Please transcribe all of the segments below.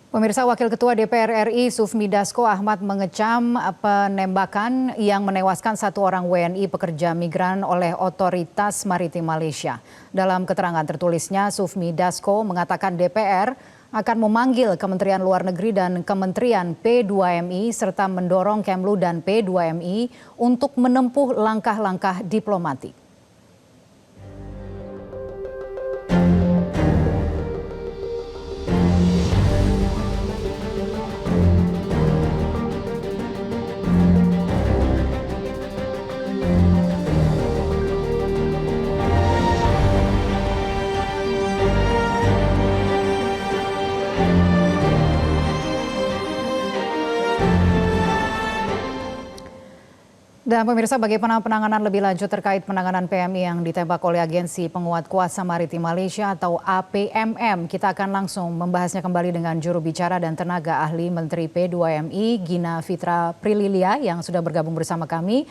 Pemirsa, Wakil Ketua DPR RI Sufmi Dasko Ahmad mengecam penembakan yang menewaskan satu orang WNI pekerja migran oleh otoritas maritim Malaysia. Dalam keterangan tertulisnya, Sufmi Dasko mengatakan DPR akan memanggil Kementerian Luar Negeri dan Kementerian P2MI serta mendorong Kemlu dan P2MI untuk menempuh langkah-langkah diplomatik. Dan pemirsa, bagaimana penanganan lebih lanjut terkait penanganan PMI yang ditembak oleh Agensi Penguat Kuasa Maritim Malaysia atau APMM? Kita akan langsung membahasnya kembali dengan juru bicara dan tenaga ahli Menteri P2MI Gina Fitra Prililia yang sudah bergabung bersama kami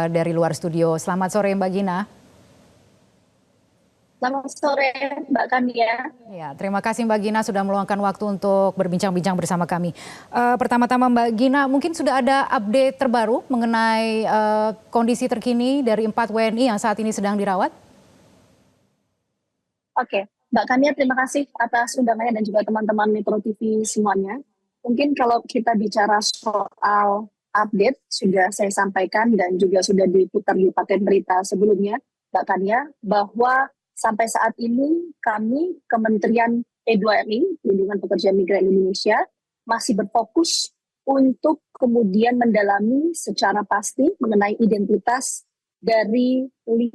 dari luar studio. Selamat sore Mbak Gina. Selamat sore Mbak Kania. Ya, terima kasih Mbak Gina sudah meluangkan waktu untuk berbincang-bincang bersama kami. Pertama-tama Mbak Gina, mungkin sudah ada update terbaru mengenai kondisi terkini dari 4 WNI yang saat ini sedang dirawat? Oke, Mbak Kania, terima kasih atas undangannya dan juga teman-teman Metro TV semuanya. Mungkin kalau kita bicara soal update, sudah saya sampaikan dan juga sudah diputar di paket berita sebelumnya, Mbak Kania, bahwa sampai saat ini kami Kementerian P2MI, Perlindungan Pekerja Migran Indonesia, masih berfokus untuk kemudian mendalami secara pasti mengenai identitas dari 5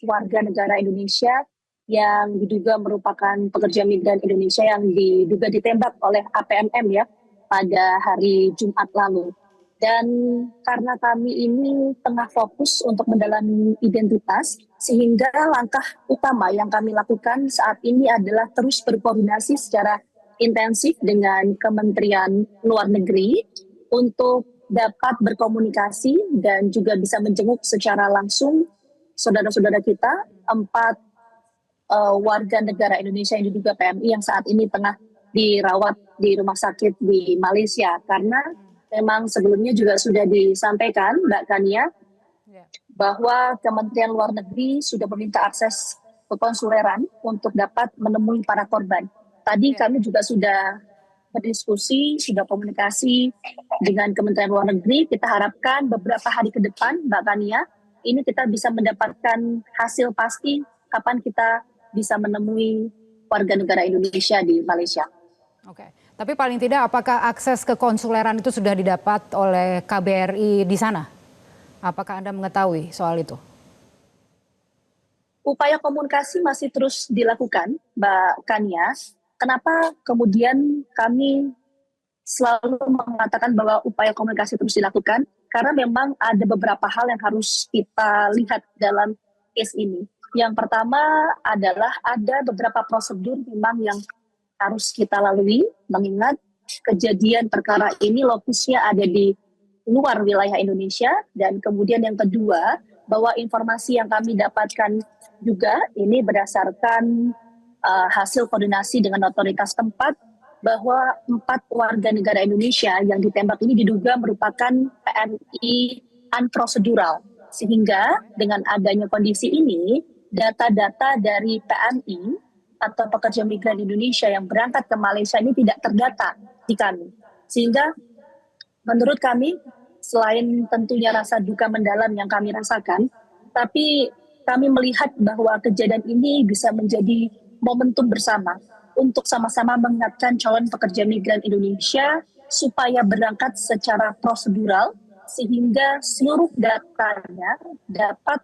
warga negara Indonesia yang diduga merupakan pekerja migran Indonesia yang diduga ditembak oleh APMM ya pada hari Jumat lalu. Dan karena kami ini tengah fokus untuk mendalami identitas, sehingga langkah utama yang kami lakukan saat ini adalah terus berkoordinasi secara intensif dengan Kementerian Luar Negeri untuk dapat berkomunikasi dan juga bisa menjenguk secara langsung saudara-saudara kita, 4 warga negara Indonesia yang diduga PMI yang saat ini tengah dirawat di rumah sakit di Malaysia. Karena memang sebelumnya juga sudah disampaikan Mbak Kania bahwa Kementerian Luar Negeri sudah meminta akses ke konsuleran untuk dapat menemui para korban. Tadi kami juga sudah berdiskusi, sudah komunikasi dengan Kementerian Luar Negeri. Kita harapkan beberapa hari ke depan, Mbak Kania, ini kita bisa mendapatkan hasil pasti kapan kita bisa menemui warga negara Indonesia di Malaysia. Oke. Tapi paling tidak apakah akses ke konsuleran itu sudah didapat oleh KBRI di sana? Apakah Anda mengetahui soal itu? Upaya komunikasi masih terus dilakukan, Mbak Kania. Kenapa kemudian kami selalu mengatakan bahwa upaya komunikasi terus dilakukan? Karena memang ada beberapa hal yang harus kita lihat dalam case ini. Yang pertama adalah ada beberapa prosedur memang yang harus kita lalui, mengingat kejadian perkara ini lokusnya ada di luar wilayah Indonesia. Dan kemudian yang kedua, bahwa informasi yang kami dapatkan juga ini berdasarkan hasil koordinasi dengan otoritas tempat, bahwa 4 warga negara Indonesia yang ditembak ini diduga merupakan PMI unprocedural. Sehingga dengan adanya kondisi ini, data-data dari PMI atau pekerja migran Indonesia yang berangkat ke Malaysia ini tidak terdata di kami. Sehingga menurut kami, selain tentunya rasa duka mendalam yang kami rasakan, tapi kami melihat bahwa kejadian ini bisa menjadi momentum bersama untuk sama-sama mengingatkan calon pekerja migran Indonesia supaya berangkat secara prosedural sehingga seluruh datanya dapat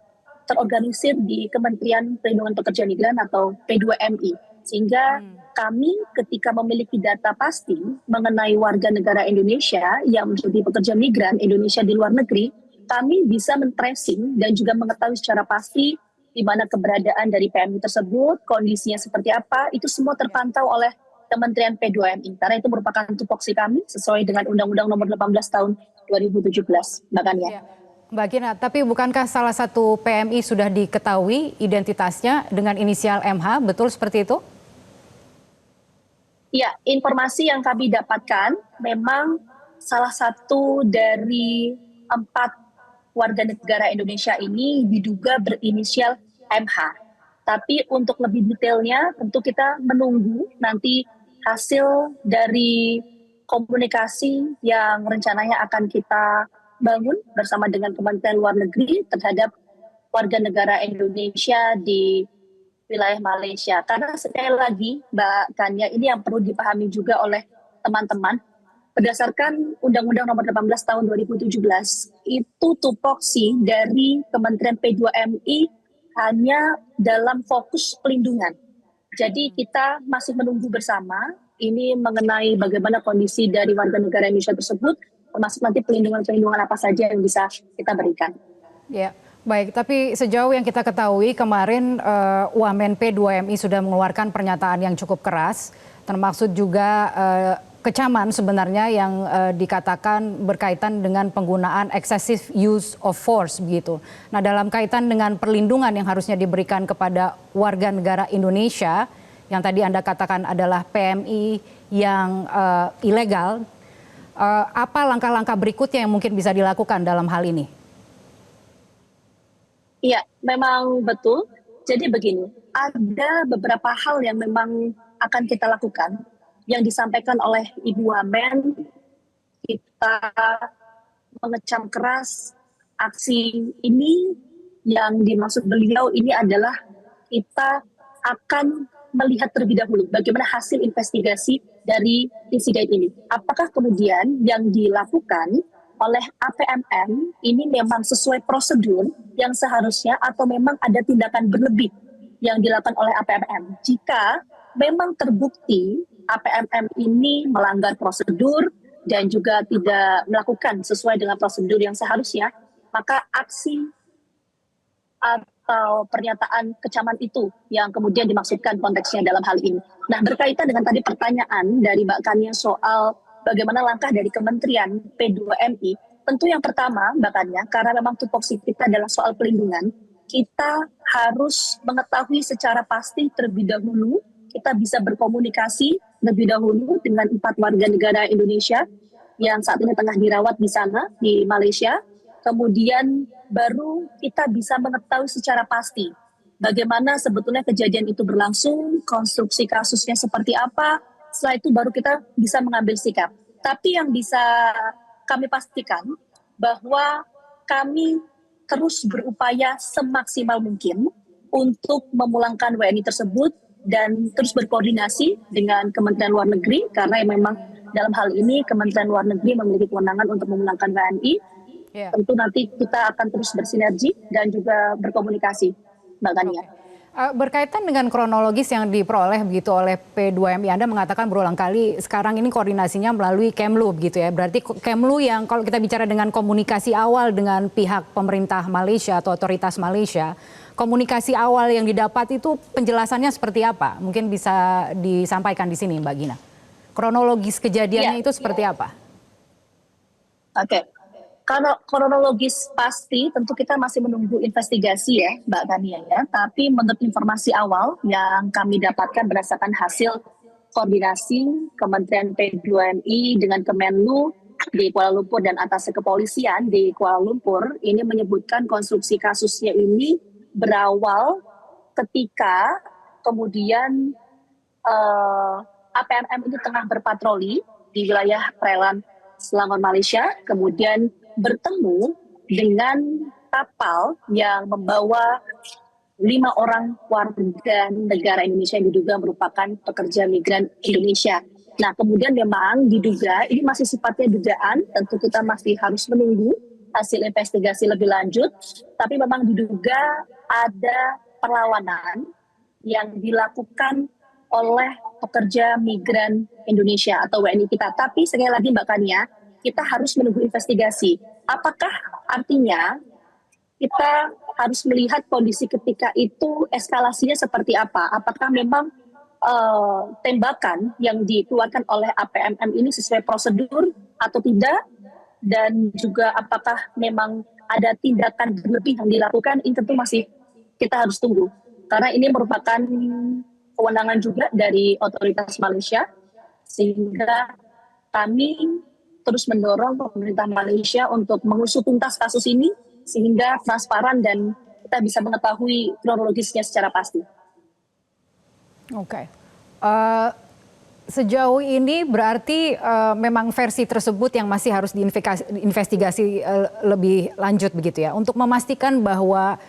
terorganisir di Kementerian Perlindungan Pekerja Migran atau P2MI. Sehingga kami ketika memiliki data pasti mengenai warga negara Indonesia yang menjadi pekerja migran Indonesia di luar negeri, kami bisa men-tracing dan juga mengetahui secara pasti di mana keberadaan dari PMI tersebut, kondisinya seperti apa, itu semua terpantau oleh Kementerian P2MI. Karena itu merupakan tupoksi kami sesuai dengan Undang-Undang Nomor 18 Tahun 2017, Mbak Kania. Ya. Mbak Gina, tapi bukankah salah satu PMI sudah diketahui identitasnya dengan inisial MH, betul seperti itu? Ya, informasi yang kami dapatkan memang salah satu dari 4 warga negara Indonesia ini diduga berinisial MH. Tapi untuk lebih detailnya tentu kita menunggu nanti hasil dari komunikasi yang rencananya akan kita bangun bersama dengan Kementerian Luar Negeri terhadap warga negara Indonesia di wilayah Malaysia. Karena sekali lagi, Mbak Kania, ini yang perlu dipahami juga oleh teman-teman. Berdasarkan Undang-Undang Nomor 18 Tahun 2017, itu tupoksi dari Kementerian P2MI hanya dalam fokus pelindungan. Jadi kita masih menunggu bersama ini mengenai bagaimana kondisi dari warga negara Indonesia tersebut, termasuk nanti pelindungan-pelindungan apa saja yang bisa kita berikan. Ya, baik. Tapi sejauh yang kita ketahui kemarin Wamen P2MI sudah mengeluarkan pernyataan yang cukup keras, termasuk juga kecaman sebenarnya yang dikatakan berkaitan dengan penggunaan excessive use of force begitu. Nah, dalam kaitan dengan perlindungan yang harusnya diberikan kepada warga negara Indonesia yang tadi Anda katakan adalah PMI yang ilegal, apa langkah-langkah berikutnya yang mungkin bisa dilakukan dalam hal ini? Iya, memang betul. Jadi begini, ada beberapa hal yang memang akan kita lakukan yang disampaikan oleh Ibu Wamen. Kita mengecam keras aksi ini, yang dimaksud beliau ini adalah kita akan melihat terlebih dahulu bagaimana hasil investigasi dari insiden ini. Apakah kemudian yang dilakukan oleh APMM ini memang sesuai prosedur yang seharusnya atau memang ada tindakan berlebih yang dilakukan oleh APMM. Jika memang terbukti APMM ini melanggar prosedur dan juga tidak melakukan sesuai dengan prosedur yang seharusnya, maka aksi atau pernyataan kecaman itu yang kemudian dimaksudkan konteksnya dalam hal ini. Nah, berkaitan dengan tadi pertanyaan dari Mbak Kania soal bagaimana langkah dari Kementerian P2MI, tentu yang pertama Mbak Kania, karena memang tupoksi kita adalah soal pelindungan, kita harus mengetahui secara pasti terlebih dahulu, kita bisa berkomunikasi lebih dahulu dengan 4 warga negara Indonesia yang saat ini tengah dirawat di sana, di Malaysia. Kemudian baru kita bisa mengetahui secara pasti bagaimana sebetulnya kejadian itu berlangsung, konstruksi kasusnya seperti apa. Setelah itu baru kita bisa mengambil sikap. Tapi yang bisa kami pastikan bahwa kami terus berupaya semaksimal mungkin untuk memulangkan WNI tersebut dan terus berkoordinasi dengan Kementerian Luar Negeri, karena memang dalam hal ini Kementerian Luar Negeri memiliki kewenangan untuk memulangkan WNI. Yeah. Tentu nanti kita akan terus bersinergi dan juga berkomunikasi, Mbak Kania. Berkaitan dengan kronologis yang diperoleh begitu oleh P2MI, Anda mengatakan berulang kali sekarang ini koordinasinya melalui Kemlu begitu ya. Berarti Kemlu yang kalau kita bicara dengan komunikasi awal dengan pihak pemerintah Malaysia atau otoritas Malaysia, komunikasi awal yang didapat itu penjelasannya seperti apa? Mungkin bisa disampaikan di sini Mbak Gina. Kronologis kejadiannya itu seperti apa? Oke. Kalau kronologis pasti tentu kita masih menunggu investigasi ya Mbak Tania ya. Tapi menurut informasi awal yang kami dapatkan berdasarkan hasil koordinasi Kementerian P2MI dengan Kemenlu di Kuala Lumpur dan atas kepolisian di Kuala Lumpur, ini menyebutkan konstruksi kasusnya ini berawal ketika kemudian APMM ini tengah berpatroli di wilayah perairan Selangor Malaysia, kemudian bertemu dengan kapal yang membawa 5 orang warga negara Indonesia yang diduga merupakan pekerja migran Indonesia. Nah, kemudian memang diduga, ini masih sifatnya dugaan, tentu kita masih harus menunggu hasil investigasi lebih lanjut, tapi memang diduga ada perlawanan yang dilakukan oleh pekerja migran Indonesia atau WNI kita. Tapi sekali lagi Mbak Kania, kita harus menunggu investigasi. Apakah artinya kita harus melihat kondisi ketika itu eskalasinya seperti apa? Apakah memang tembakan yang dikeluarkan oleh APMM ini sesuai prosedur atau tidak? Dan juga apakah memang ada tindakan berlebih yang dilakukan? Ini tentu masih kita harus tunggu. Karena ini merupakan kewenangan juga dari otoritas Malaysia Sehingga kami terus mendorong pemerintah Malaysia untuk mengusut tuntas kasus ini sehingga transparan dan kita bisa mengetahui kronologisnya secara pasti. Oke. Sejauh ini berarti memang versi tersebut yang masih harus diinvestigasi lebih lanjut begitu ya, untuk memastikan bahwa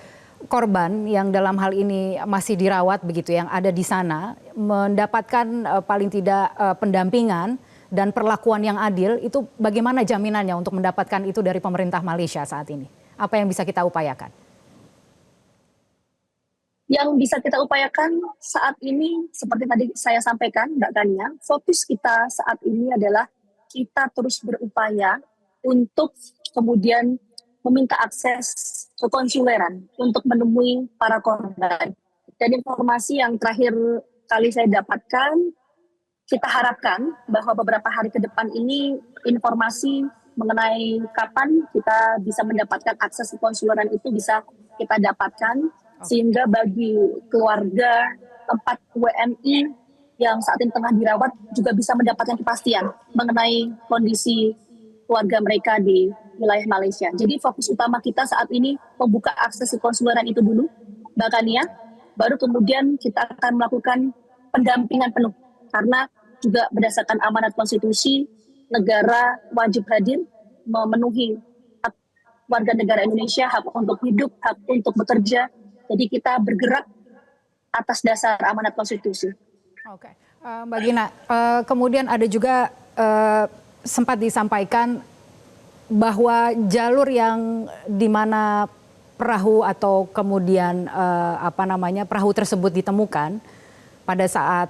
korban yang dalam hal ini masih dirawat begitu yang ada di sana mendapatkan paling tidak pendampingan dan perlakuan yang adil. Itu bagaimana jaminannya untuk mendapatkan itu dari pemerintah Malaysia saat ini? Apa yang bisa kita upayakan? Yang bisa kita upayakan saat ini, seperti tadi saya sampaikan, Mbak Kania, fokus kita saat ini adalah kita terus berupaya untuk kemudian meminta akses ke konsuleran untuk menemui para korban. Dan informasi yang terakhir kali saya dapatkan, kita harapkan bahwa beberapa hari ke depan ini informasi mengenai kapan kita bisa mendapatkan akses ke konsuleran itu bisa kita dapatkan, sehingga bagi keluarga 4 WNI yang saat ini tengah dirawat juga bisa mendapatkan kepastian mengenai kondisi keluarga mereka di wilayah Malaysia. Jadi fokus utama kita saat ini membuka akses ke konsuleran itu dulu, Mbak Kania, baru kemudian kita akan melakukan pendampingan penuh. Karena juga berdasarkan amanat konstitusi, negara wajib hadir memenuhi hak warga negara Indonesia, hak untuk hidup, hak untuk bekerja. Jadi kita bergerak atas dasar amanat konstitusi. Oke, Mbak Gina, kemudian ada juga sempat disampaikan bahwa jalur yang di mana perahu atau kemudian perahu tersebut ditemukan pada saat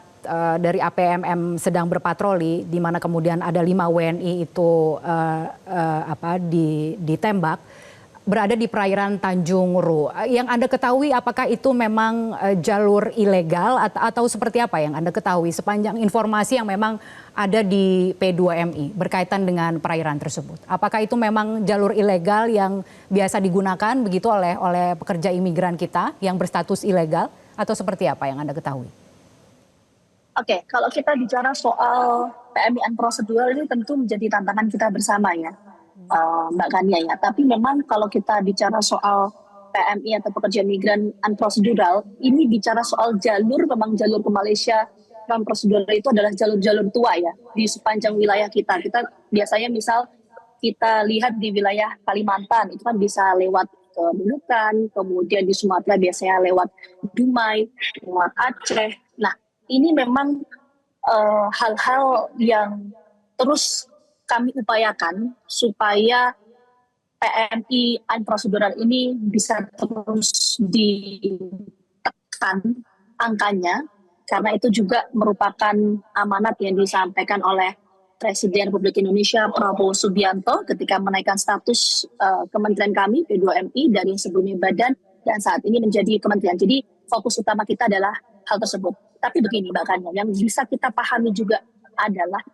dari APMM sedang berpatroli, di mana kemudian ada 5 WNI itu ditembak, berada di perairan Tanjung Ru. Yang Anda ketahui apakah itu memang jalur ilegal atau seperti apa yang Anda ketahui sepanjang informasi yang memang ada di P2MI berkaitan dengan perairan tersebut? Apakah itu memang jalur ilegal yang biasa digunakan begitu oleh pekerja imigran kita yang berstatus ilegal, atau seperti apa yang Anda ketahui? Oke, kalau kita bicara soal PMI prosedural ini tentu menjadi tantangan kita bersama ya, Mbak Kania ya. Tapi memang kalau kita bicara soal PMI atau pekerja migran unprocedural, ini bicara soal jalur, memang jalur ke Malaysia non prosedural itu adalah jalur-jalur tua ya di sepanjang wilayah kita. Kita biasanya misal kita lihat di wilayah Kalimantan itu kan bisa lewat ke Nunukan, kemudian di Sumatera biasanya lewat Dumai, lewat Aceh. Nah, ini memang hal-hal yang terus kami upayakan supaya PMI unprocedural ini bisa terus ditekan angkanya, karena itu juga merupakan amanat yang disampaikan oleh Presiden Republik Indonesia Prabowo Subianto ketika menaikkan status kementerian kami P2MI dari sebelumnya badan dan saat ini menjadi kementerian. Jadi fokus utama kita adalah hal tersebut. Tapi begini Mbak Kanya, yang bisa kita pahami juga adalah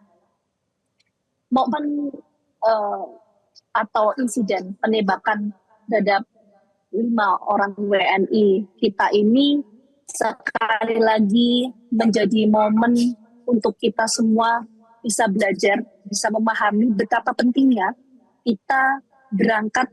momen atau insiden penembakan terhadap 5 orang WNI kita ini sekali lagi menjadi momen untuk kita semua bisa belajar, bisa memahami betapa pentingnya kita berangkat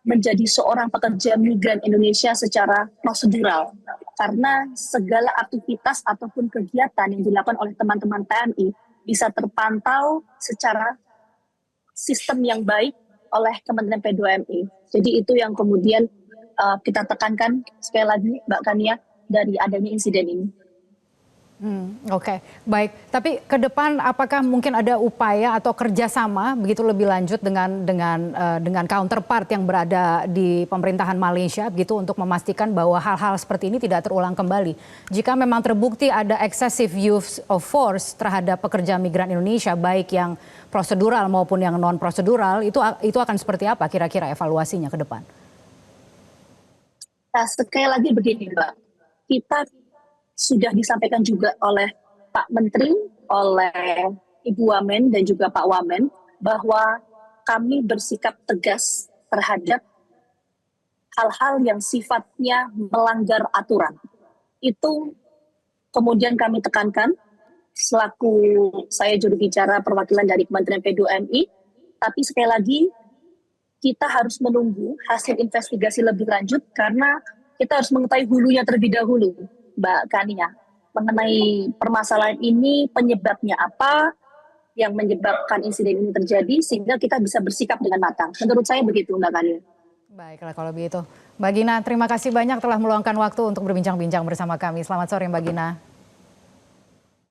menjadi seorang pekerja migran Indonesia secara prosedural. Karena segala aktivitas ataupun kegiatan yang dilakukan oleh teman-teman PMI bisa terpantau secara sistem yang baik oleh Kementerian P2MI. Jadi itu yang kemudian kita tekankan sekali lagi Mbak Kania dari adanya insiden ini. Oke, baik. Tapi ke depan apakah mungkin ada upaya atau kerjasama begitu lebih lanjut dengan counterpart yang berada di pemerintahan Malaysia begitu untuk memastikan bahwa hal-hal seperti ini tidak terulang kembali? Jika memang terbukti ada excessive use of force terhadap pekerja migran Indonesia, baik yang prosedural maupun yang non prosedural, itu akan seperti apa kira-kira evaluasinya ke depan? Nah, sekali lagi begini Mbak, kita sudah disampaikan juga oleh Pak Menteri, oleh Ibu Wamen dan juga Pak Wamen bahwa kami bersikap tegas terhadap hal-hal yang sifatnya melanggar aturan. Itu kemudian kami tekankan selaku saya juru bicara perwakilan dari Kementerian P2MI, tapi sekali lagi kita harus menunggu hasil investigasi lebih lanjut karena kita harus mengetahui hulunya terlebih dahulu, Mbak Kania, mengenai permasalahan ini, penyebabnya apa yang menyebabkan insiden ini terjadi sehingga kita bisa bersikap dengan matang. Menurut saya begitu, Mbak Kania. Baiklah kalau begitu. Mbak Gina, terima kasih banyak telah meluangkan waktu untuk berbincang-bincang bersama kami. Selamat sore Mbak Gina.